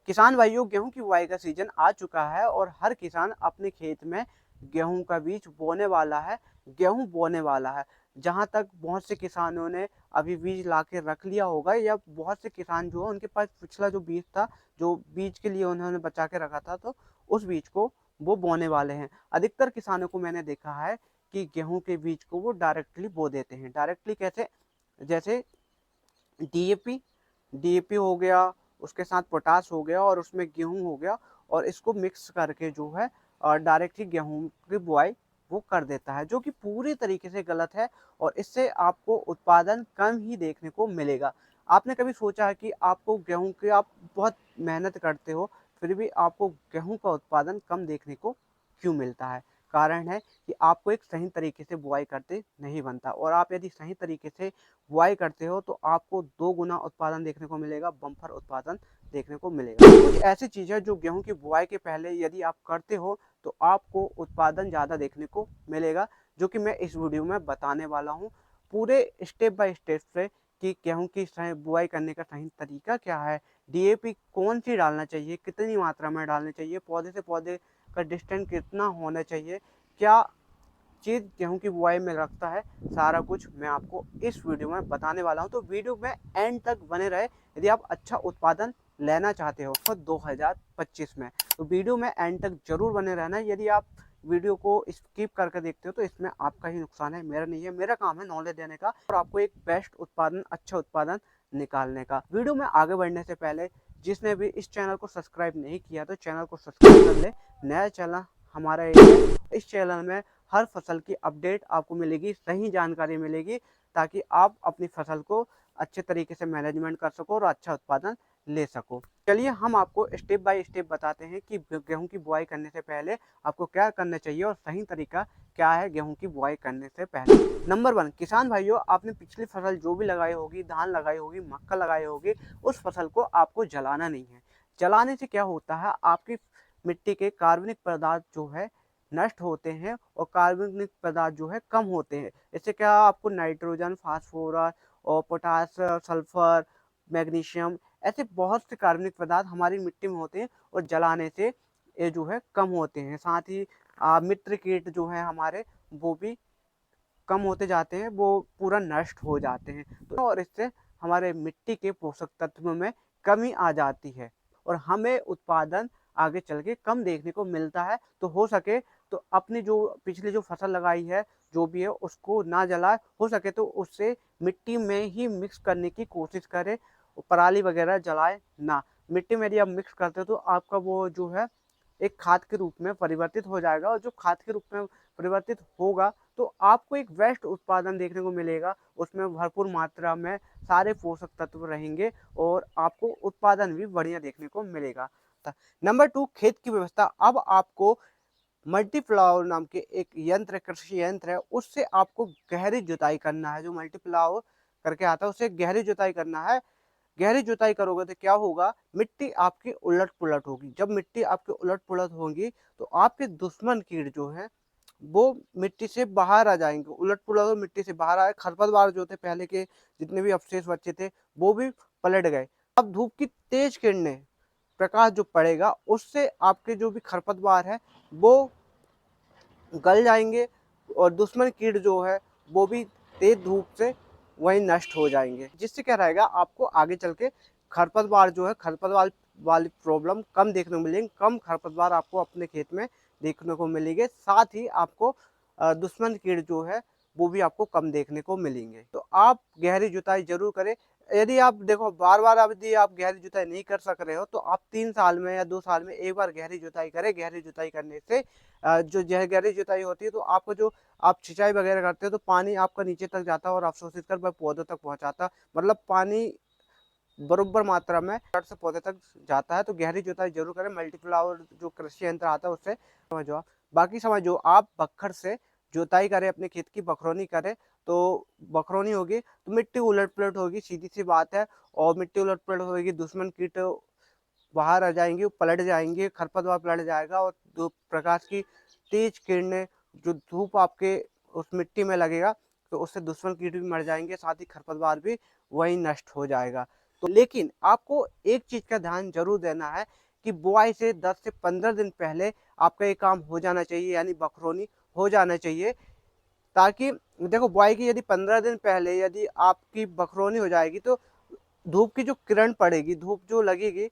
किसान भाइयों, गेहूं की बुआई का सीजन आ चुका है और हर किसान अपने खेत में गेहूं का बीज बोने वाला है, गेहूं बोने वाला है। जहां तक बहुत से किसानों ने अभी बीज ला के रख लिया होगा, या बहुत से किसान जो है उनके पास पिछला जो बीज था, जो बीज के लिए उन्होंने बचा के रखा था, तो उस बीज को वो बोने वाले हैं। अधिकतर किसानों को मैंने देखा है कि गेहूं के बीज को वो डायरेक्टली बो देते हैं। डायरेक्टली कैसे? जैसे डीएपी डीएपी हो गया, उसके साथ पोटास हो गया और उसमें गेहूं हो गया, और इसको मिक्स करके जो है डायरेक्ट ही गेहूं की बुआई वो कर देता है, जो कि पूरी तरीके से गलत है। और इससे आपको उत्पादन कम ही देखने को मिलेगा। आपने कभी सोचा है कि आपको गेहूं के आप बहुत मेहनत करते हो, फिर भी आपको गेहूं का उत्पादन कम देखने को क्यों मिलता है? कारण है कि आपको एक सही तरीके से बुआई करते नहीं बनता, और आप यदि सही तरीके से बुआई करते हो तो आपको 2 गुना उत्पादन देखने को मिलेगा, बम्पर उत्पादन देखने को मिलेगा। कुछ ऐसी चीज़ें जो गेहूं की बुआई के पहले यदि आप करते हो तो आपको उत्पादन ज़्यादा देखने को मिलेगा, जो कि मैं इस वीडियो में बताने वाला हूँ पूरे स्टेप बाय स्टेप से, कि गेहूं की बुआई करने का सही तरीका क्या है, डीएपी कौन सी डालना चाहिए, कितनी मात्रा में डालनी चाहिए, पौधे से पौधे का डिस्टेंस कितना होना चाहिए, क्या चीज़ गेहूं की बुआई में रखता है, सारा कुछ मैं आपको इस वीडियो में बताने वाला हूं। तो वीडियो में एंड तक बने रहे यदि आप अच्छा उत्पादन लेना चाहते हो for 2025 में। तो वीडियो में एंड तक जरूर बने रहना। यदि आप वीडियो को स्किप करके देखते हो तो इसमें आपका ही नुकसान है, मेरा नहीं है। मेरा काम है नॉलेज देने का और आपको एक बेस्ट उत्पादन, अच्छा उत्पादन निकालने का। वीडियो में आगे बढ़ने से पहले जिसने भी इस चैनल को सब्सक्राइब नहीं किया तो चैनल को सब्सक्राइब कर ले। नया चैनल हमारा इस चैनल में हर फसल की अपडेट आपको मिलेगी, सही जानकारी मिलेगी, ताकि आप अपनी फसल को अच्छे तरीके से मैनेजमेंट कर सको और अच्छा उत्पादन ले सको। चलिए हम आपको स्टेप बाय स्टेप बताते हैं कि गेहूं की बुआई करने से पहले आपको क्या करना चाहिए और सही तरीका क्या है गेहूं की बुआई करने से पहले। नंबर 1, किसान भाइयों, आपने पिछली फसल जो भी लगाई होगी, धान लगाई होगी, मक्का लगाई होगी, उस फसल को आपको जलाना नहीं है। जलाने से क्या होता है, आपकी मिट्टी के कार्बनिक पदार्थ जो है नष्ट होते हैं और कार्बनिक पदार्थ जो है कम होते हैं। इससे क्या आपको नाइट्रोजन, फास्फोरस और पोटास, सल्फर, मैग्नीशियम, ऐसे बहुत से कार्बनिक पदार्थ हमारी मिट्टी में होते हैं और जलाने से ये जो है कम होते हैं। साथ ही मित्र कीट जो है हमारे, वो भी कम होते जाते हैं, वो पूरा नष्ट हो जाते हैं। तो और इससे हमारे मिट्टी के पोषक तत्व में कमी आ जाती है और हमें उत्पादन आगे चल के कम देखने को मिलता है। तो हो सके तो अपनी जो पिछली जो फसल लगाई है, जो भी है, उसको ना जलाए, हो सके तो उससे मिट्टी में ही मिक्स करने की कोशिश करें। पराली वगैरह जलाए ना। मिट्टी में यदि आप मिक्स करते हो तो आपका वो जो है एक खाद के रूप में परिवर्तित हो जाएगा, और जो खाद के रूप में परिवर्तित होगा तो आपको एक बेस्ट उत्पादन देखने को मिलेगा। उसमें भरपूर मात्रा में सारे पोषक तत्व रहेंगे और आपको उत्पादन भी बढ़िया देखने को मिलेगा। नंबर 2, खेत की व्यवस्था। अब आपको मल्टीप्लावर नाम के एक यंत्र, कृषि यंत्र है, उससे आपको गहरी जुताई करना है। जो मल्टीप्लावर करके आता है उससे गहरी जुताई करना है। गहरी जुताई करोगे तो क्या होगा, मिट्टी आपकी उलट पुलट होगी। जब मिट्टी आपकी उलट पुलट होगी तो आपके दुश्मन कीट जो है वो मिट्टी से बाहर आ जाएंगे। उलट पुलट मिट्टी से बाहर आए, खरपतवार जो थे पहले के, जितने भी अवशेष बचे थे, वो भी पलट गए। अब धूप की तेज किरणें, प्रकाश जो पड़ेगा, उससे आपके जो भी खरपतवार है वो गल जाएंगे और दुश्मन कीट जो है वो भी तेज धूप से वहीं नष्ट हो जाएंगे। जिससे क्या रहेगा, आपको आगे चल के खरपतवार जो है, खरपतवार वाली प्रॉब्लम कम देखने को मिलेंगे। कम खरपतवार आपको अपने खेत में देखने को मिलेंगे। साथ ही आपको दुश्मन कीट जो है वो भी आपको कम देखने को मिलेंगे। तो आप गहरी जुताई जरूर करें। यदि आप देखो बार बार यदि आप गहरी जुताई नहीं कर सक रहे हो तो आप 3 साल में या 2 साल में एक बार गहरी जुताई करें। गहरी जुताई करने से जो गहरी जुताई होती है तो आपको जो आप सिंचाई वगैरह करते हो तो पानी आपका नीचे तक जाता है और अवशोषित कर पौधों तक पहुंचाता, मतलब पानी बराबर मात्रा में जड़ से पौधे तक जाता है। तो गहरी जुताई जरूर करें। मल्टीप्लावर जो कृषि यंत्र आता है उससे समझो आप। बाकी समझो, आप बखर से जुताई करें, अपने खेत की बखरौनी करें, तो बखरौनी होगी तो मिट्टी उलट पुलट होगी, सीधी सी बात है। और मिट्टी उलट पुलट होगी, दुश्मन कीट बाहर आ जाएंगे, पलट जाएंगे, खरपतवार पलट जाएगा, और जो प्रकाश की तेज किरणें, जो धूप आपके उस मिट्टी में लगेगा तो उससे दुश्मन कीट भी मर जाएंगे, साथ ही खरपतवार भी वही नष्ट हो जाएगा। तो लेकिन आपको एक चीज़ का ध्यान जरूर देना है कि बुआई से 10 से 15 दिन पहले आपका ये काम हो जाना चाहिए, यानी बखरोनी हो जाना चाहिए। ताकि देखो, बुआई की यदि 15 दिन पहले यदि आपकी बखरोनी हो जाएगी तो धूप की जो किरण पड़ेगी, धूप जो लगेगी,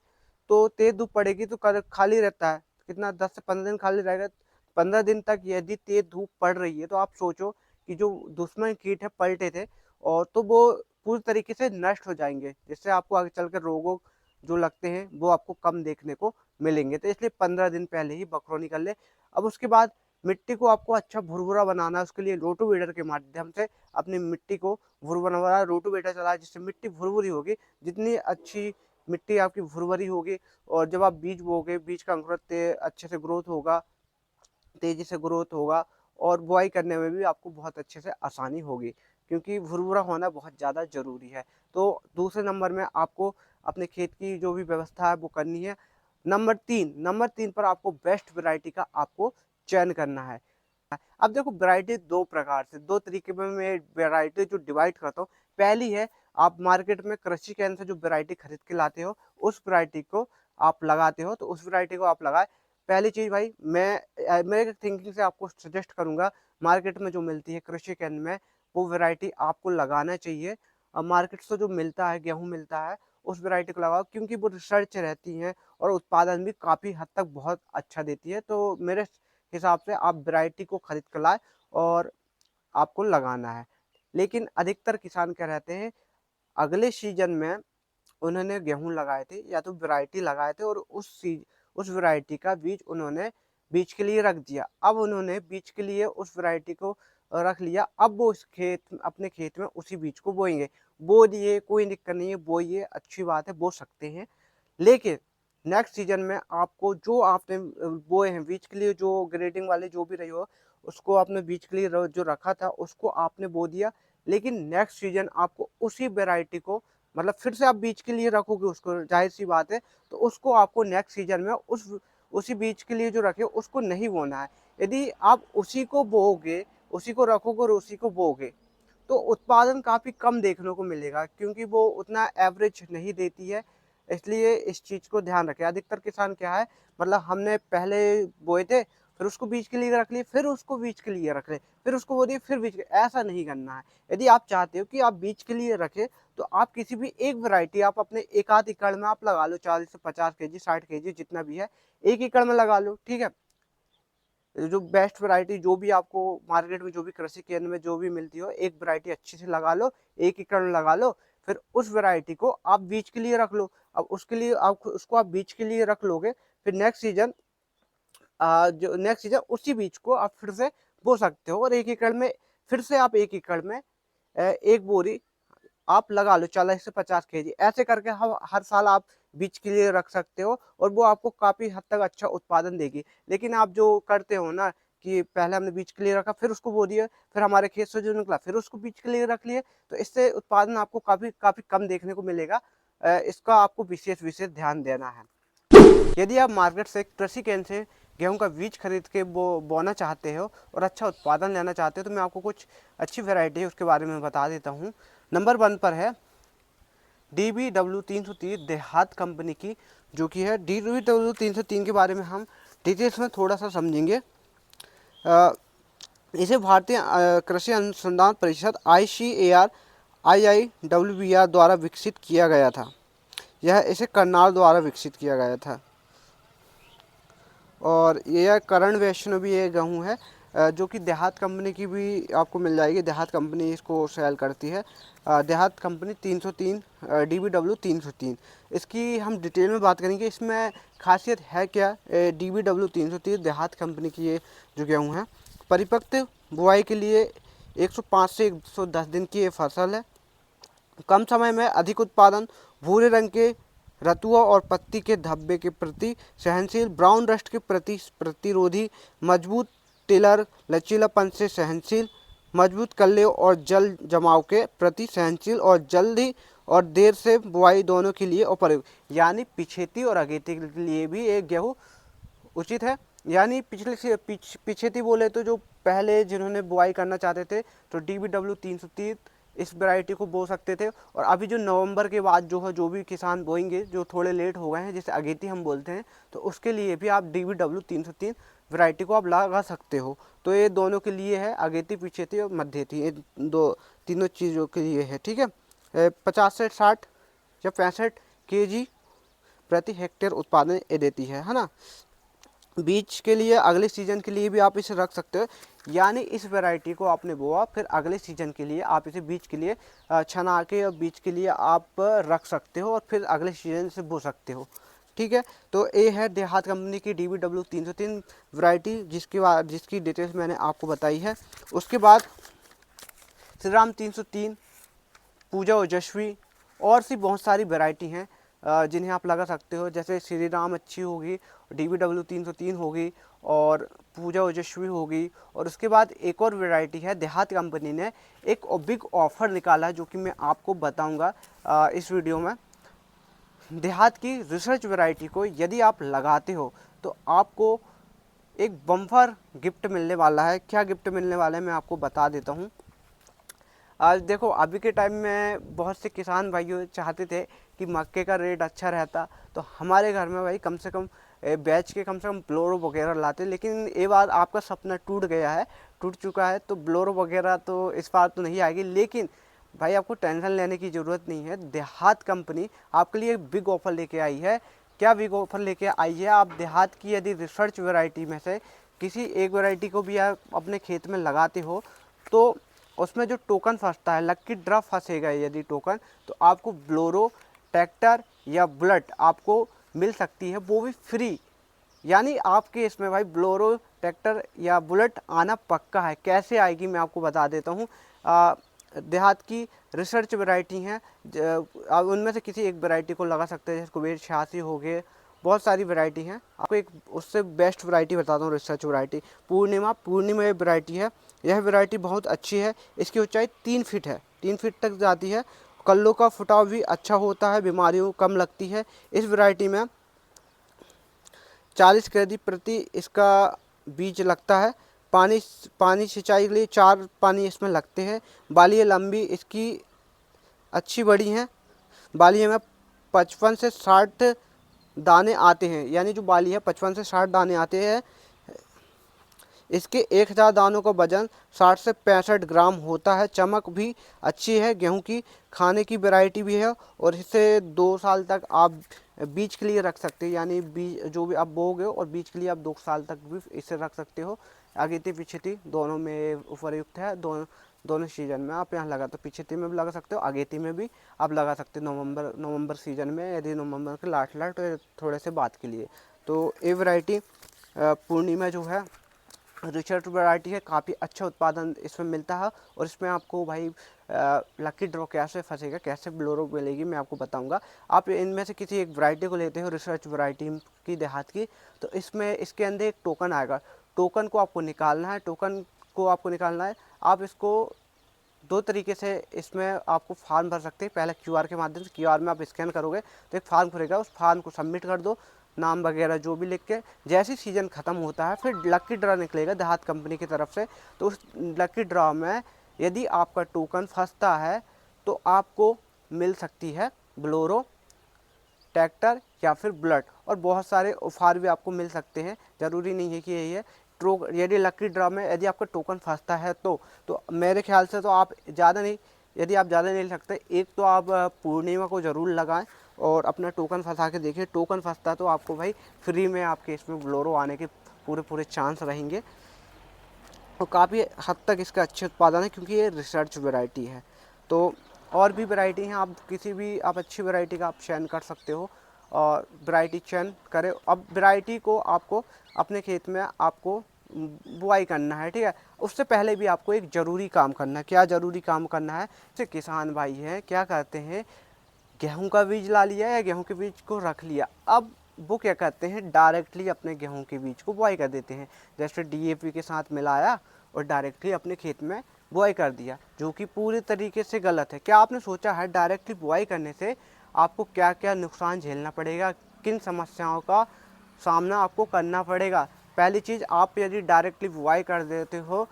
तो तेज धूप पड़ेगी तो खाली रहता है कितना, 10 से 15 दिन खाली रहेगा। 15 दिन तक यदि तेज धूप पड़ रही है तो आप सोचो कि जो दुश्मन कीट है पलटे थे, और तो वो पूरी तरीके से नष्ट हो जाएंगे, जिससे आपको आगे चलकर रोगों जो लगते हैं वो आपको कम देखने को मिलेंगे। तो इसलिए 15 दिन पहले ही बखरोनी कर ले। अब उसके बाद मिट्टी को आपको अच्छा भुरभुरा बनाना है, उसके लिए रोटोवेटर के माध्यम से अपनी मिट्टी को भुरभुरा, रोटोवेटर चला जिससे मिट्टी भुरभुरी होगी। जितनी अच्छी मिट्टी आपकी भुरभुरी होगी, और जब आप बीज बोओगे, बीज का अंकुरण अच्छे से ग्रोथ होगा, तेजी से ग्रोथ होगा, और बुआई करने में भी आपको बहुत अच्छे से आसानी होगी, क्योंकि भुरभुरा होना बहुत ज़्यादा ज़रूरी है। तो दूसरे नंबर में आपको अपने खेत की जो भी व्यवस्था है वो करनी है। नंबर 3 पर आपको बेस्ट वैरायटी का आपको चयन करना है। अब देखो, वैरायटी दो प्रकार से, दो तरीके में मैं वैरायटी जो डिवाइड करता हूँ। पहली है, आप मार्केट में कृषि केंद्र से जो वैरायटी खरीद के लाते हो, उस वैरायटी को आप लगाते हो, तो उस वैरायटी को आप लगाए। पहली चीज भाई, मेरे थिंकिंग से आपको सजेस्ट करूंगा, मार्केट में जो मिलती है कृषि केंद्र में, वो वैरायटी आपको लगाना चाहिए। मार्केट से जो मिलता है, गेहूं मिलता है, उस वैरायटी को लगाओ, क्योंकि वो रिसर्च रहती है और उत्पादन भी काफी हद तक बहुत अच्छा देती है। तो मेरे हिसाब से आप वैरायटी को खरीद कर लाए और आपको लगाना है। लेकिन अधिकतर किसान क्या रहते हैं, अगले सीजन में उन्होंने गेहूं लगाए थे या तो वैरायटी लगाए थे, और उस वैरायटी का बीज उन्होंने बीज के लिए रख दिया। अब उन्होंने बीज के लिए उस वैरायटी को रख लिया, अब वो अपने खेत में उसी बीज को बोएंगे। बो दिए, कोई दिक्कत नहीं है, बोइए, अच्छी बात है, बो सकते हैं। लेकिन नेक्स्ट सीजन में आपको जो आपने बोए हैं बीज के लिए, जो ग्रेडिंग वाले जो भी रही हो, उसको आपने बीज के लिए जो रखा था उसको आपने बो दिया। लेकिन नेक्स्ट सीजन आपको उसी वैरायटी को, मतलब फिर से आप बीज के लिए रखोगे उसको, जाहिर सी बात है, तो उसको आपको नेक्स्ट सीजन में उसी बीज के लिए जो रखे उसको नहीं बोना है। यदि आप उसी को बोओगे, उसी को रखोगे और उसी को बोओगे, तो उत्पादन काफ़ी कम देखने को मिलेगा, क्योंकि वो उतना एवरेज नहीं देती है। इसलिए इस चीज़ को ध्यान रखें। अधिकतर किसान क्या है, मतलब हमने पहले बोए थे, फिर उसको बीज के लिए रख लिए, फिर उसको बीज के लिए रख ले, फिर उसको बो दिए, फिर बीज के, ऐसा नहीं करना है। यदि आप चाहते हो कि आप बीज के लिए रखें, तो आप किसी भी एक वैरायटी आप अपने एक आध एकड़ में आप लगा लो, 40 से 50 केजी, 60 केजी, जितना भी है, एक एकड़ में लगा लो, ठीक है। जो बेस्ट वैरायटी जो भी आपको मार्केट में, जो भी कृषि केंद्र में जो भी मिलती हो, एक वैरायटी अच्छी से लगा लो, एक एकड़ में लगा लो। फिर उस वैरायटी को आप बीज के लिए रख लो। अब उसके लिए आप उसको आप बीज के लिए रख लोगे, फिर नेक्स्ट सीजन उसी बीज को आप फिर से बो सकते हो, और एक एकड़ में फिर से आप एक एकड़ में एक बोरी आप लगा लो, 40 से 50 केजी, ऐसे करके हम हर साल आप बीज के लिए रख सकते हो, और वो आपको काफी हद तक अच्छा उत्पादन देगी। लेकिन आप जो करते हो ना, कि पहले हमने बीज के लिए रखा, फिर उसको बो दिया, फिर हमारे खेत से जो निकला फिर उसको बीज के लिए रख लिए, तो इससे उत्पादन आपको काफी काफी कम देखने को मिलेगा। इसका आपको विशेष विशेष ध्यान देना है। यदि आप मार्केट से कृषि केंद्र से गेहूं का बीज खरीद के बोना चाहते हो और अच्छा उत्पादन लेना चाहते हो, तो मैं आपको कुछ अच्छी वैरायटी है उसके बारे में बता देता हूँ। नंबर 1 पर है DBW 330 देहात कंपनी की, जो कि है DBW 303 के बारे में हम डिटेल्स में थोड़ा सा समझेंगे। इसे भारतीय कृषि अनुसंधान परिषद ICAR IIWBR द्वारा विकसित किया गया था। इसे करनाल द्वारा विकसित किया गया था। और यह करण वैष्णो भी ये गेहूँ है, जो कि देहात कंपनी की भी आपको मिल जाएगी। देहात कंपनी इसको सेल करती है। देहात कंपनी 303 DBW 303, इसकी हम डिटेल में बात करेंगे। इसमें खासियत है क्या, DBW 303 देहात कंपनी की ये जो गेहूँ है, परिपक्व बुआई के लिए 105 से 110 दिन की ये फसल है। कम समय में अधिक उत्पादन, भूरे रंग के रतुआ और पत्ती के धब्बे के प्रति सहनशील, ब्राउन रस्ट के प्रति प्रतिरोधी, मजबूत टिलर, लचीलापन से सहनशील, मजबूत कल्ले और जल जमाव के प्रति सहनशील, और जल्दी और देर से बुआई दोनों के लिए उपयुक्त, यानी पिछेती और अगेती के लिए भी एक गेहूँ उचित है। यानी पिछेती बोले तो जो पहले जिन्होंने बुआई करना चाहते थे, तो DBW 330 इस वैरायटी को बो सकते थे। और अभी जो नवंबर के बाद जो है, जो भी किसान बोएंगे जो थोड़े लेट हो गए हैं, जिसे अगेती हम बोलते हैं, तो उसके लिए भी आप DBW 303 वैरायटी को आप लगा सकते हो। तो ये दोनों के लिए है, अगेती, पीछेती और मध्येती, ये दो तीनों चीज़ों के लिए है, ठीक है। 50 से 60 या 65 kg प्रति हेक्टेयर उत्पादन ये देती है ना। बीज के लिए अगले सीजन के लिए भी आप इसे रख सकते हो, यानी इस वैरायटी को आपने बोआ, फिर अगले सीजन के लिए आप इसे बीज के लिए छना के और बीज के लिए आप रख सकते हो और फिर अगले सीजन से बो सकते हो, ठीक है। तो ये है देहात कंपनी की DBW 303 वैरायटी, जिसकी डिटेल्स मैंने आपको बताई है। उसके बाद श्रीराम 303, पूजा ओजस्वी और सी बहुत सारी वैरायटी हैं जिन्हें आप लगा सकते हो। जैसे श्री राम अच्छी होगी, DBW 303 होगी और पूजा ओजस्वी होगी। और उसके बाद एक और वैरायटी है, देहात कंपनी ने एक बिग ऑफर निकाला है जो कि मैं आपको बताऊंगा इस वीडियो में। देहात की रिसर्च वैरायटी को यदि आप लगाते हो तो आपको एक बम्पर गिफ्ट मिलने वाला है। क्या गिफ्ट मिलने वाला है मैं आपको बता देता हूँ। आज देखो, अभी के टाइम में बहुत से किसान भाइयों चाहते थे कि मक्के का रेट अच्छा रहता, तो हमारे घर में भाई कम से कम बैच के कम से कम ब्लोरो वगैरह लाते। लेकिन ये बात आपका सपना टूट चुका है, तो ब्लोरो वगैरह तो इस बार तो नहीं आएगी। लेकिन भाई आपको टेंशन लेने की ज़रूरत नहीं है, देहात कंपनी आपके लिए एक बिग ऑफर लेके आई है। क्या बिग ऑफर लेके आई है? आप देहात की यदि रिसर्च वैरायटी में से किसी एक वैरायटी को भी आप अपने खेत में लगाते हो, तो उसमें जो टोकन फंसता है, लक्की ड्रा फंसेगा यदि टोकन, तो आपको ब्लोरो, ट्रैक्टर या बुलेट आपको मिल सकती है, वो भी फ्री। यानी आपके इसमें भाई ब्लोरो, ट्रैक्टर या बुलेट आना पक्का है। कैसे आएगी मैं आपको बता देता हूँ। देहात की रिसर्च वैरायटी हैं, आप उनमें से किसी एक वैरायटी को लगा सकते हैं। जैसे कुबेर 86 हो गए, बहुत सारी वैरायटी हैं। आपको एक उससे बेस्ट वैरायटी बताता हूँ, रिसर्च वैरायटी पूर्णिमा ये वैरायटी है। यह वैरायटी बहुत अच्छी है। इसकी ऊंचाई 3 फीट है, 3 फीट तक जाती है। कल्लों का फुटाव भी अच्छा होता है, बीमारियों कम लगती है। इस वैरायटी में 40 केजी प्रति इसका बीज लगता है। पानी सिंचाई के लिए 4 पानी इसमें लगते हैं। बालियाँ लंबी इसकी अच्छी बड़ी हैं। बालियाँ में 55 से 60 दाने आते हैं, यानी जो बाली है 55 से 60 दाने आते हैं। इसके 1000 दानों का वजन 60 से 65 ग्राम होता है। चमक भी अच्छी है। गेहूं की खाने की वैरायटी भी है और इसे 2 साल तक आप बीज के लिए रख सकते हैं। यानी बीज जो भी आप बोओगे और बीज के लिए आप 2 साल तक भी इसे रख सकते हो। अगेती पिछेती दोनों में उपयुक्त है। दोनों सीजन में आप यहाँ लगा, तो पिछेती में भी लगा सकते हो, अगेती में भी आप लगा सकते हो। नवंबर सीजन में, यदि नवंबर के लास्ट थोड़े से बाद के लिए। तो ये वैरायटी पूर्णिमा जो है रिसर्च वैरायटी है, काफ़ी अच्छा उत्पादन इसमें मिलता है। और इसमें आपको भाई लकी ड्रॉ कैसे फंसेगा, कैसे ब्लोरो मिलेगी, मैं आपको बताऊंगा। आप इनमें से किसी एक वैरायटी को लेते हो, रिसर्च वैरायटी की देहात की, तो इसमें इसके अंदर एक टोकन आएगा। टोकन को आपको निकालना है। आप इसको 2 तरीके से इसमें आपको फॉर्म भर सकते हैं। पहले QR के माध्यम से, QR में आप स्कैन करोगे तो एक फॉर्म खुलेगा, उस फॉर्म को सबमिट कर दो, नाम वगैरह जो भी लिख के। जैसे सीजन ख़त्म होता है फिर लकी ड्रा निकलेगा देहात कंपनी की तरफ से। तो उस लकी ड्रा में यदि आपका टोकन फंसता है तो आपको मिल सकती है ब्लोरो, ट्रैक्टर या फिर बुलेट, और बहुत सारे ऑफर भी आपको मिल सकते हैं। ज़रूरी नहीं है कि यही है। यदि लकी ड्रा में यदि आपका टोकन फंसता है तो मेरे ख्याल से तो आप ज़्यादा नहीं, यदि आप ज़्यादा नहीं ले सकते, एक तो आप पूर्णिमा को ज़रूर लगाएं और अपना टोकन फंसा के देखिए। टोकन फंसता है तो आपको भाई फ्री में आपके इसमें ब्लोरो आने के पूरे चांस रहेंगे। और काफ़ी हद तक इसका अच्छे उत्पादन है क्योंकि ये रिसर्च वैरायटी है। तो और भी वैरायटी हैं, आप किसी भी आप अच्छी वैरायटी का आप चयन कर सकते हो और वैरायटी चयन करें। अब वैरायटी को आपको अपने खेत में आपको बुआई करना है, ठीक है। उससे पहले भी आपको एक ज़रूरी काम करना है। क्या ज़रूरी काम करना है? जैसे किसान भाई हैं, क्या करते हैं, गेहूं का बीज ला लिया या गेहूं के बीज को रख लिया, अब वो क्या करते हैं, डायरेक्टली अपने गेहूं के बीज को बुआई कर देते हैं। जैसे DAP के साथ मिलाया और डायरेक्टली अपने खेत में बुआई कर दिया, जो कि पूरी तरीके से गलत है। क्या आपने सोचा है डायरेक्टली बुआई करने से आपको क्या क्या नुकसान झेलना पड़ेगा, किन समस्याओं का सामना आपको करना पड़ेगा? पहली चीज़, आप यदि डायरेक्टली बुआई कर देते हो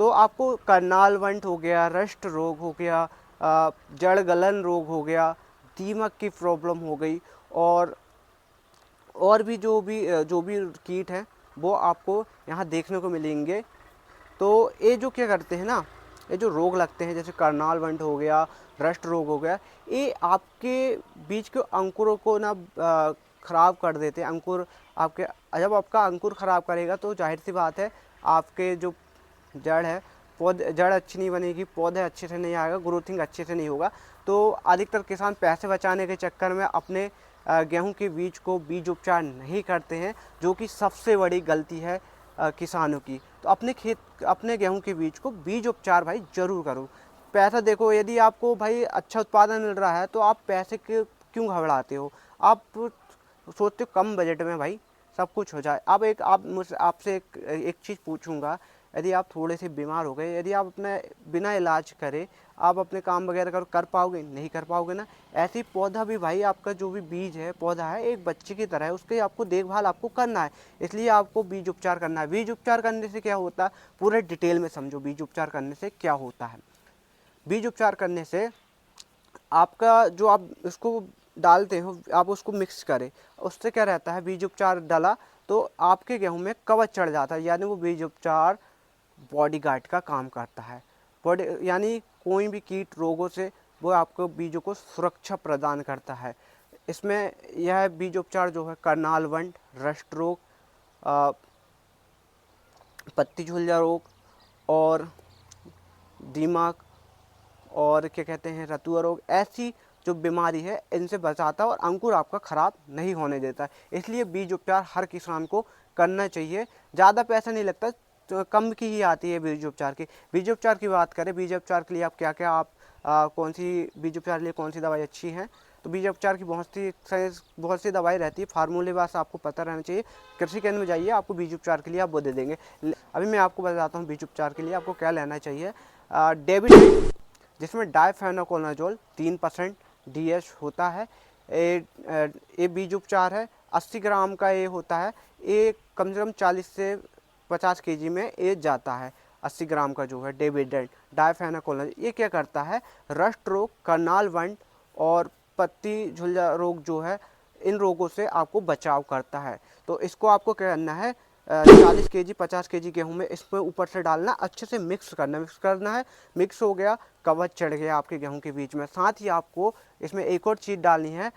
तो आपको करनाल वंट हो गया, रस्ट रोग हो गया, जड़ गलन रोग हो गया, दीमक की प्रॉब्लम हो गई, और भी जो भी कीट हैं वो आपको यहाँ देखने को मिलेंगे। तो ये जो क्या करते हैं ना, ये जो रोग लगते हैं जैसे करनाल वंट हो गया, रस्ट रोग हो गया, ये आपके बीज के अंकुरों को ना ख़राब कर देते हैं। अंकुर आपके, जब आपका अंकुर ख़राब करेगा तो जाहिर सी बात है आपके जो जड़ है, पौधे, जड़ अच्छी नहीं बनेगी, पौधे अच्छे से नहीं आएगा, ग्रोथिंग अच्छे से नहीं होगा। तो अधिकतर किसान पैसे बचाने के चक्कर में अपने गेहूं के बीज को बीज उपचार नहीं करते हैं, जो कि सबसे बड़ी गलती है किसानों की। तो अपने गेहूं के बीज को बीज उपचार भाई ज़रूर करो। पैसा देखो, यदि आपको भाई अच्छा उत्पादन मिल रहा है तो आप पैसे के क्यों घबराते हो? आप सोचते हो कम बजट में भाई सब कुछ हो जाए। अब मुझसे आपसे एक चीज़ पूछूंगा, यदि आप थोड़े से बीमार हो गए, यदि आप अपने बिना इलाज करे आप अपने काम वगैरह कर पाओगे? नहीं कर पाओगे ना। ऐसे ही पौधा भी भाई, आपका जो भी बीज है, पौधा है, एक बच्चे की तरह है, उसकी आपको देखभाल आपको करना है, इसलिए आपको बीज उपचार करना है। बीज उपचार करने से क्या होता है, पूरे डिटेल में समझो बीज उपचार करने से क्या होता है। बीज उपचार करने से आपका जो आप इसको डालते हो, आप उसको मिक्स करें, उससे क्या रहता है, बीज उपचार डाला तो आपके गेहूं में कवच चढ़ जाता है, यानी वो बीज उपचार बॉडीगार्ड का काम करता है। बॉडी यानी कोई भी कीट रोगों से वो आपको बीजों को सुरक्षा प्रदान करता है। इसमें यह बीज उपचार जो है करनाल वंट, रस्ट रोग, पत्ती झुलजा रोग और दीमक और क्या कहते हैं रतुआ रोग, ऐसी जो बीमारी है इनसे बचाता है और अंकुर आपका ख़राब नहीं होने देता है। इसलिए बीज उपचार हर किसान को करना चाहिए। ज़्यादा पैसा नहीं लगता, तो कम की ही आती है बीज उपचार की। बीज उपचार की बात करें, बीज उपचार के लिए आप क्या क्या कौन सी बीज उपचार के लिए कौन सी दवाई अच्छी है, तो बीज उपचार की बहुत सी दवाई रहती है, फार्मूले बस आपको पता रहना चाहिए। कृषि केंद्र में जाइए, आपको बीज उपचार के लिए आप वो दे देंगे। अभी मैं आपको बताता हूँ बीज उपचार के लिए आपको क्या लेना चाहिए। डेविड, जिसमें डायफेनोकोनाजोल 3% डीएच होता है। ये बीज उपचार है, 80 ग्राम का ये होता है। ये कम से कम 40 से 50 केजी में ये जाता है। 80 ग्राम का जो है डेविडेंट डायफेनोकोनाजोल, ये क्या करता है, रस्ट रोग, करनाल वंट और पत्ती झुलजा रोग जो है, इन रोगों से आपको बचाव करता है। तो इसको आपको क्या करना है, 40 केजी 50 केजी गेहूं में इसमें ऊपर से डालना, अच्छे से मिक्स करना है। मिक्स हो गया, कवच चढ़ गया आपके गेहूं के बीच में। साथ ही आपको इसमें एक और चीज़ डालनी है,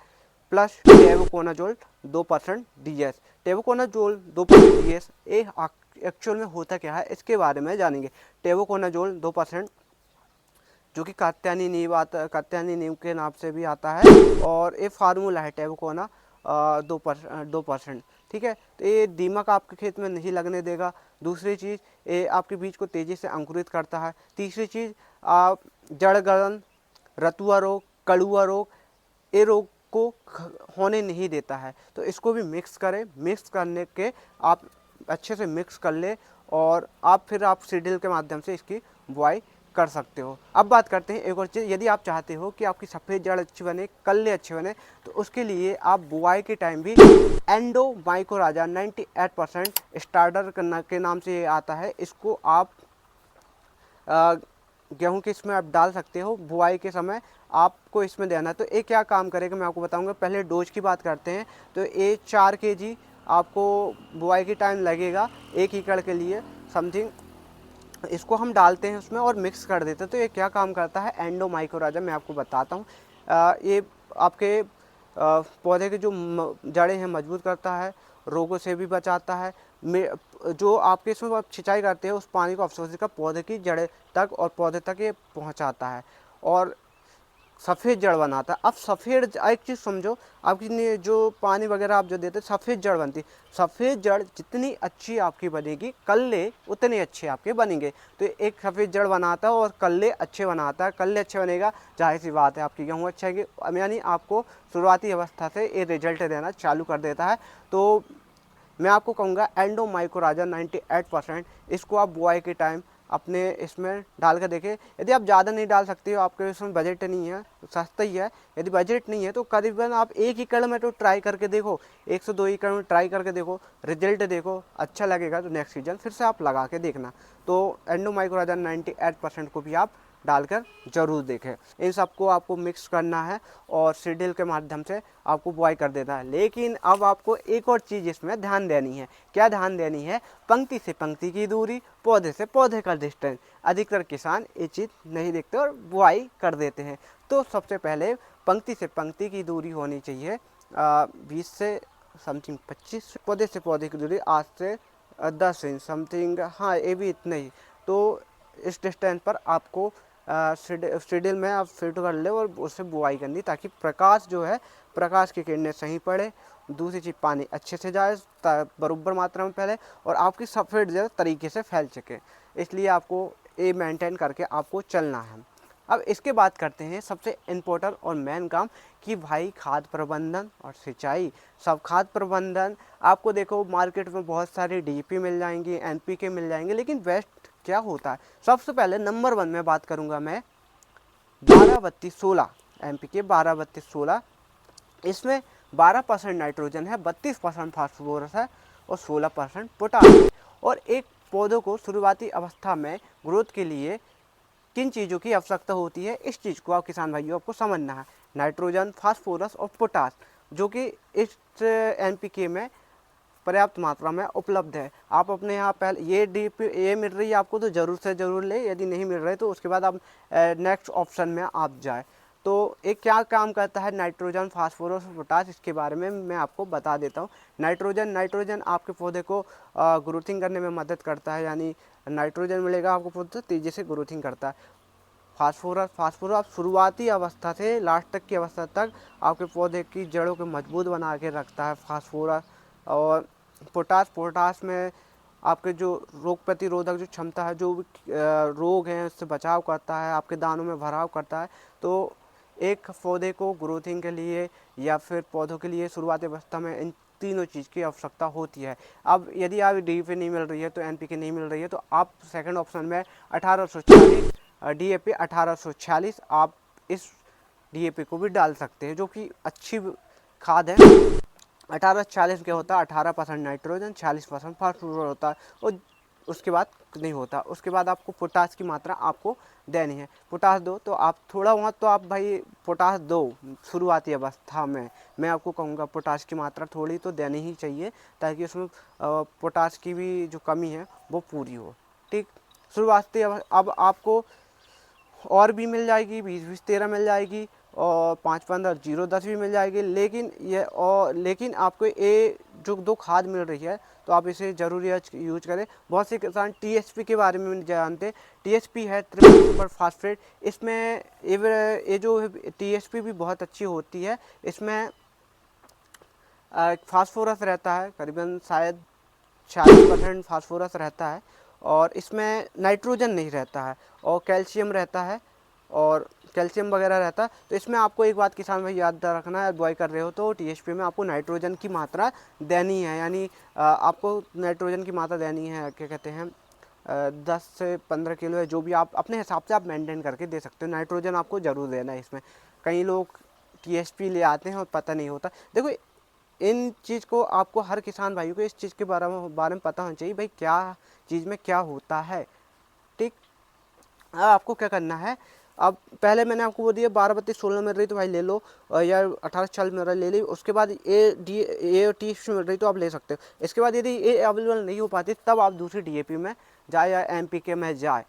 plus tebuconazole 2% DS. Tebuconazole 2% DS actual में होता क्या है, इसके बारे में जानेंगे। टेबुकोनाजोल 2%, जो कि कात्यायनी नीम के नाम से भी आता है, और ये फार्मूला है टेबुकोना 2%। ठीक है, तो ये दीमक आपके खेत में नहीं लगने देगा। दूसरी चीज़, ये आपके बीज को तेज़ी से अंकुरित करता है। तीसरी चीज़, जड़ गलन, रतुआ रोग, कड़ुआ रोग, ये रोग को होने नहीं देता है। तो इसको भी मिक्स करें। मिक्स करने के आप अच्छे से मिक्स कर ले, और फिर आप सीडल के माध्यम से इसकी बुआई कर सकते हो। अब बात करते हैं एक और चीज़, यदि आप चाहते हो कि आपकी सफ़ेद जड़ अच्छी बने, कल्ले अच्छे बने, तो उसके लिए आप बुआई के टाइम भी एंडो माइकोराजा 98% स्टार्टर के नाम से ये आता है, इसको आप गेहूं के इसमें आप डाल सकते हो। बुआई के समय आपको इसमें देना है। तो ये क्या काम करेगा मैं आपको बताऊंगा। पहले डोज की बात करते हैं, तो ये 4 केजी आपको बुआई के टाइम लगेगा 1 एकड़ के लिए समथिंग। इसको हम डालते हैं उसमें और मिक्स कर देते हैं। तो ये क्या काम करता है, एंडो माइकोराजा, मैं आपको बताता हूँ। ये आपके पौधे के जो जड़ें हैं मजबूत करता है, रोगों से भी बचाता है। जो आपके इसमें आप सिंचाई करते हैं उस पानी को अवशोषित कर पौधे की जड़ें तक और पौधे तक ये पहुंचाता है और सफ़ेद जड़ बनाता है। अब सफ़ेद, एक चीज़ समझो, आपकी जो पानी वगैरह आप जो देते हैं, सफ़ेद जड़ बनती है। सफ़ेद जड़ जितनी अच्छी आपकी बनेगी, कल्ले उतने अच्छे आपके बनेंगे। तो एक सफ़ेद जड़ बनाता है और कल्ले अच्छे बनाता है। कल्ले अच्छे बनेगा, जाहिर सी बात है आपकी गेहूँ अच्छा है, यानी आपको शुरुआती अवस्था से ये रिजल्ट देना चालू कर देता है। तो मैं आपको कहूँगा एंडो माइकोराजा 98%, इसको आप बुआई के टाइम अपने इसमें डाल कर देखें। यदि आप ज़्यादा नहीं डाल सकते हो, आपके इसमें बजट नहीं है, सस्ता ही है, यदि बजट नहीं है तो करीबन आप 1 एकड़ में तो ट्राई करके देखो, 1 से 2 एकड़ में ट्राई करके देखो, रिजल्ट देखो, अच्छा लगेगा तो नेक्स्ट सीजन फिर से आप लगा के देखना। तो एंडोमाइक्रोराइज़ा 98% को भी आप डालकर ज़रूर देखें। इन सबको आपको मिक्स करना है और सीडल के माध्यम से आपको बुआई कर देना है। लेकिन अब आपको एक और चीज़ इसमें ध्यान देनी है। क्या ध्यान देनी है? पंक्ति से पंक्ति की दूरी, पौधे से पौधे का डिस्टेंस। अधिकतर किसान ये चीज़ नहीं देखते और बुआई कर देते हैं। तो सबसे पहले पंक्ति से पंक्ति की दूरी होनी चाहिए 20 से समथिंग 25, पौधे से पौधे की दूरी 8 से 10 इंच समथिंग, हाँ ये भी इतना ही। तो इस डिस्टेंस पर आपको सीडल में आप फिट कर ले और उससे बुआई करनी, ताकि प्रकाश जो है, प्रकाश की किरणें सही पड़े। दूसरी चीज़, पानी अच्छे से जाए बराबर मात्रा में फैले और आपकी सफ़ेद जड़ तरीके से फैल सके। इसलिए आपको ये मेंटेन करके आपको चलना है। अब इसके बाद करते हैं सबसे इम्पोर्टेंट और मेन काम कि भाई खाद प्रबंधन और सिंचाई। सब खाद प्रबंधन आपको देखो मार्केट में बहुत सारी डीपी मिल जाएंगी, एनपीके मिल जाएंगे, लेकिन बेस्ट क्या होता है? सबसे पहले नंबर 1 में बात करूंगा मैं 12-32-16 एनपीके 12-32-16। इसमें 12% नाइट्रोजन है, 32% फास्फोरस है और 16% पोटाश है। और एक पौधों को शुरुआती अवस्था में ग्रोथ के लिए किन चीज़ों की आवश्यकता होती है, इस चीज़ को आप किसान भाइयों आपको समझना है। नाइट्रोजन, फास्फोरस और पोटाश, जो कि इस एनपीके में पर्याप्त मात्रा में उपलब्ध है। आप अपने यहाँ पहले ये मिल रही है आपको तो ज़रूर से ज़रूर ले, यदि नहीं मिल रही तो उसके बाद आप नेक्स्ट ऑप्शन में आप जाए। तो एक क्या काम करता है नाइट्रोजन, फास्फोरस और पोटाश, इसके बारे में मैं आपको बता देता हूँ। नाइट्रोजन आपके पौधे को ग्रोथिंग करने में मदद करता है, यानी नाइट्रोजन मिलेगा आपको पौधे तेज़ी से ग्रोथिंग करता है। फास्फोरस आप शुरुआती अवस्था से लास्ट तक की अवस्था तक आपके पौधे की जड़ों को मजबूत बना के रखता है फास्फोरस। और पोटाश में आपके जो रोग प्रतिरोधक जो क्षमता है, जो भी रोग हैं उससे बचाव करता है, आपके दानों में भराव करता है। तो एक पौधे को ग्रोथिंग के लिए या फिर पौधों के लिए शुरुआती अवस्था में इन तीनों चीज़ की आवश्यकता होती है। अब यदि आप डीएपी नहीं मिल रही है, तो एनपीके नहीं मिल रही है, तो आप सेकंड ऑप्शन में 1840 डीएपी 1846 आप इस डीएपी को भी डाल सकते हैं, जो कि अच्छी खाद है। 1840 क्या होता है? 18% नाइट्रोजन, 40% फास्फोरस होता है और उसके बाद नहीं होता। उसके बाद आपको पोटाश की मात्रा आपको देनी है। पोटाश दो तो आप थोड़ा बहुत तो आप भाई पोटाश दो शुरुआती अवस्था में। मैं आपको कहूँगा पोटाश की मात्रा थोड़ी तो देनी ही चाहिए, ताकि उसमें पोटाश की भी जो कमी है वो पूरी हो। ठीक, शुरुआती अब आपको और भी मिल जाएगी, 20-20-13 मिल जाएगी और 5-15-0-10 भी मिल जाएगी। लेकिन आपको ये जो 2 खाद मिल रही है तो आप इसे ज़रूर यूज करें। बहुत से किसान टीएसपी के बारे में नहीं जानते। टीएसपी है ट्रिपल सुपर फास्फेट। इसमें ये जो टीएसपी भी बहुत अच्छी होती है। इसमें फास्फोरस रहता है, करीबन शायद 40% फास्फोरस रहता है और इसमें नाइट्रोजन नहीं रहता है और कैल्शियम रहता है और कैल्शियम वगैरह रहता है। तो इसमें आपको एक बात किसान भाई याद रखना है, बुआई कर रहे हो तो टीएसपी में आपको नाइट्रोजन की मात्रा देनी है, यानी आपको नाइट्रोजन की मात्रा देनी है, क्या कहते हैं 10 से 15 किलो है, जो भी आप अपने हिसाब से आप मेंटेन करके दे सकते हो। नाइट्रोजन आपको ज़रूर देना है इसमें। कई लोग टीएसपी ले आते हैं और पता नहीं होता। देखो इन चीज़ को आपको हर किसान भाइयों को इस चीज़ के बारे में पता होना चाहिए भाई क्या चीज़ में क्या होता है। ठीक, अब आपको क्या करना है, अब पहले मैंने आपको वो दिया 12-32-16 मिल रही तो भाई ले लो, या 1840 मिल रहा ले ली। उसके बाद ए टी मिल रही तो आप ले सकते हो। इसके बाद यदि ये अवेलेबल नहीं हो पाती तब आप दूसरी डीएपी में जाए या एमपीके में जाए,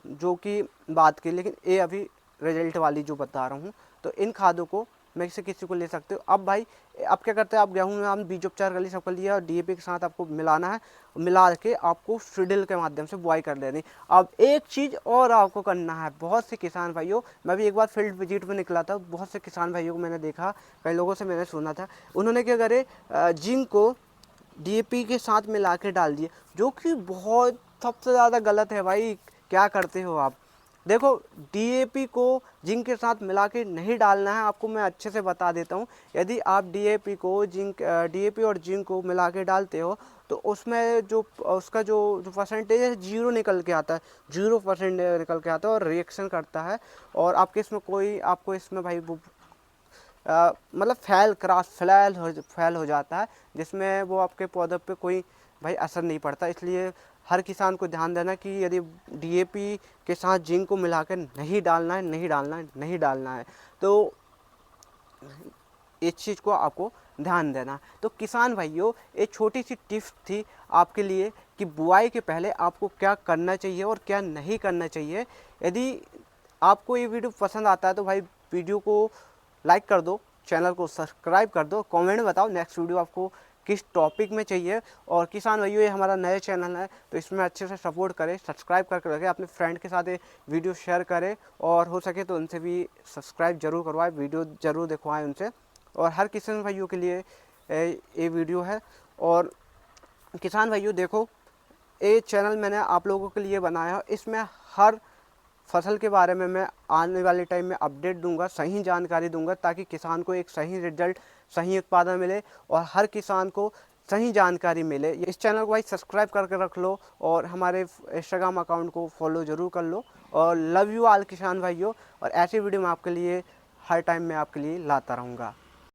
जो कि बात की। लेकिन ये अभी रिजल्ट वाली जो बता रहा हूँ, तो इन खादों को मैं से किसी को ले सकते हो। अब भाई अब क्या करते हैं, आप गेहूं में हम बीज उपचार कर लिया, सब कर लिया और डीएपी के साथ आपको मिलाना है। मिला के आपको सीडल के माध्यम से बुआई कर लेनी। अब एक चीज़ और आपको करना है, बहुत से किसान भाइयों, मैं भी एक बार फील्ड विजिट में निकला था, बहुत से किसान भाइयों को मैंने देखा, कई लोगों से मैंने सुना था, उन्होंने क्या करे जिंक को डीएपी के साथ मिला के डाल दिए, जो कि बहुत सबसे ज़्यादा गलत है भाई। क्या करते हो आप? देखो, डीएपी को जिंक के साथ मिला के नहीं डालना है, आपको मैं अच्छे से बता देता हूँ। यदि आप डीएपी को डीएपी और जिंक को मिला के डालते हो तो उसमें जो उसका जो परसेंटेज है 0 निकल के आता है, 0% निकल के आता है और रिएक्शन करता है। और आपके इसमें कोई आपको इसमें भाई मतलब फैल हो जाता है, जिसमें वो आपके पौधे पे कोई भाई असर नहीं पड़ता। इसलिए हर किसान को ध्यान देना कि यदि डीएपी के साथ जिंक को मिलाकर नहीं डालना है, नहीं डालना है, नहीं डालना है, तो इस चीज़ को आपको ध्यान देना। तो किसान भाइयों, एक छोटी सी टिप्स थी आपके लिए कि बुआई के पहले आपको क्या करना चाहिए और क्या नहीं करना चाहिए। यदि आपको ये वीडियो पसंद आता है तो भाई वीडियो को लाइक कर दो, चैनल को सब्सक्राइब कर दो, कमेंट में बताओ नेक्स्ट वीडियो आपको किस टॉपिक में चाहिए। और किसान भाइयों, ये हमारा नया चैनल है तो इसमें अच्छे से सपोर्ट करें, सब्सक्राइब करके रखें, अपने फ्रेंड के साथ ये वीडियो शेयर करें और हो सके तो उनसे भी सब्सक्राइब जरूर करवाएं, वीडियो ज़रूर दिखवाएं उनसे। और हर किसान भाइयों के लिए ये वीडियो है। और किसान भाइयों देखो, ये चैनल मैंने आप लोगों के लिए बनाया है, इसमें हर फसल के बारे में मैं आने वाले टाइम में अपडेट दूंगा, सही जानकारी दूंगा, ताकि किसान को एक सही रिजल्ट, सही उत्पादन मिले और हर किसान को सही जानकारी मिले। इस चैनल को भाई सब्सक्राइब करके रख लो और हमारे इंस्टाग्राम अकाउंट को फॉलो ज़रूर कर लो। और लव यू ऑल किसान भाइयों, और ऐसी वीडियो मैं आपके लिए हर टाइम में आपके लिए लाता रहूँगा।